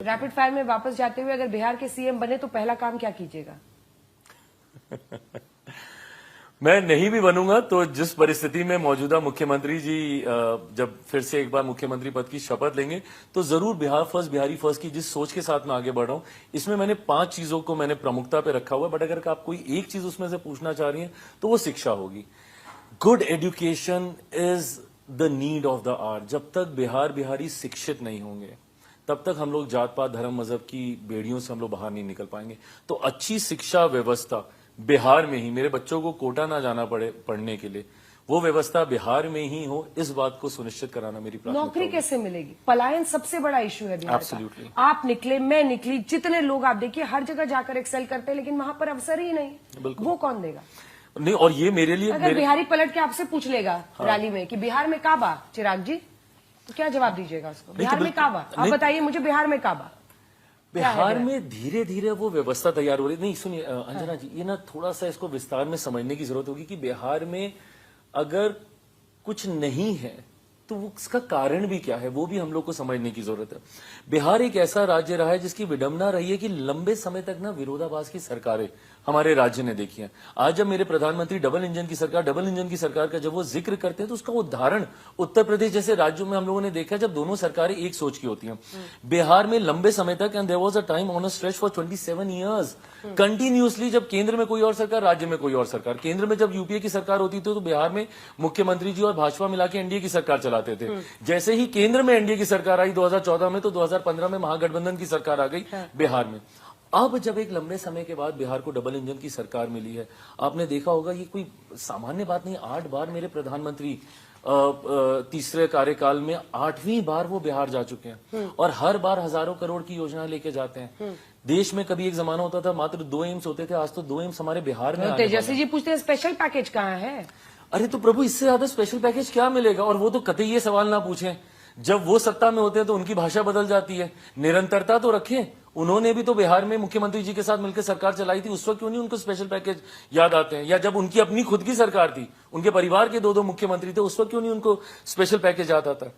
Rapid fire में वापस जाते हुए अगर बिहार के सीएम बने तो पहला काम क्या कीजिएगा? मैं नहीं भी बनूंगा तो जिस परिस्थिति में मौजूदा मुख्यमंत्री जी जब फिर से एक बार मुख्यमंत्री पद की शपथ लेंगे तो जरूर बिहार फर्स्ट, बिहारी फर्स्ट की जिस सोच के साथ मैं आगे बढ़ रहा हूं, इसमें मैंने 5 चीजों को मैंने प्रमुखता पे रखा हुआ है। बट अगर आप कोई एक चीज उसमें से पूछना चाह रही हैं तो वो शिक्षा होगी। Good education is the need of the hour. जब तक बिहारी शिक्षित नहीं होंगे तब तक हम लोग जात पात धर्म मजहब की बेड़ियों से हम लोग बाहर नहीं निकल पाएंगे। तो अच्छी शिक्षा व्यवस्था बिहार में ही, मेरे बच्चों को कोटा ना जाना पड़े पढ़ने के लिए, वो व्यवस्था बिहार में ही हो, इस बात को सुनिश्चित कराना मेरी प्राथमिकता। नौकरी कैसे मिलेगी? पलायन सबसे बड़ा इशू है बिहार Absolutely. का। आप निकले, मैं निकली, जितने लोग आप देखिए हर जगह जाकर एक्सेल करते हैं, लेकिन वहां पर अवसर ही नहीं। वो कौन देगा? नहीं, और ये मेरे लिए अगर बिहारी पलट के आपसे पूछ लेगा रैली में कि बिहार में काबा चिराग जी, तो क्या जवाब दीजिएगा उसको? बिहार में काबा, आप बताइए मुझे, बिहार में काबा। बिहार में धीरे धीरे वो व्यवस्था तैयार हो रही। नहीं सुनिए अंजना जी, ये ना थोड़ा सा इसको विस्तार में समझने की जरूरत होगी कि बिहार में अगर कुछ नहीं है तो उसका कारण भी क्या है, वो भी हम लोग को समझने की जरूरत है। बिहार एक ऐसा राज्य रहा है जिसकी विडंबना रही है कि लंबे समय तक ना विरोधाभास की सरकारें हमारे राज्य ने देखी हैं। आज जब मेरे प्रधानमंत्री डबल इंजन की सरकार का जब वो जिक्र करते हैं तो उसका उदाहरण उत्तर प्रदेश जैसे राज्यों में हम लोगों ने देखा जब दोनों सरकारें एक सोच की होती हैं। बिहार में लंबे समय तक, and there was a time on a stretch for 27 years continuously, जब केंद्र में कोई और सरकार, राज्य में कोई और सरकार। केंद्र में जब यूपीए की सरकार होती थी तो बिहार में मुख्यमंत्री जी और भाजपा मिला के एनडीए की सरकार चलाते थे। जैसे ही केंद्र में एनडीए की सरकार आई 2014 में, तो 2015 में महागठबंधन की सरकार आ गई बिहार में। अब जब एक लंबे समय के बाद बिहार को डबल इंजन की सरकार मिली है, आपने देखा होगा ये कोई सामान्य बात नहीं। 8 बार मेरे प्रधानमंत्री तीसरे कार्यकाल में 8वीं बार वो बिहार जा चुके हैं और हर बार हजारों करोड़ की योजना लेके जाते हैं। देश में कभी एक जमाना होता था मात्र 2 एम्स होते थे, आज तो 2 एम्स हमारे बिहार में। तेजस्वी जी पूछते हैं स्पेशल पैकेज कहाँ है? अरे तो प्रभु, इससे ज्यादा स्पेशल पैकेज क्या मिलेगा? और वो तो कतई ये सवाल ना पूछें। जब वो सत्ता में होते हैं तो उनकी भाषा बदल जाती है। निरंतरता तो रखें। उन्होंने भी तो बिहार में मुख्यमंत्री जी के साथ मिलकर सरकार चलाई थी, उस वक्त क्यों नहीं उनको स्पेशल पैकेज याद आते हैं? या जब उनकी अपनी खुद की सरकार थी, उनके परिवार के 2-2 मुख्यमंत्री थे, उस वक्त क्यों नहीं उनको स्पेशल पैकेज याद आता?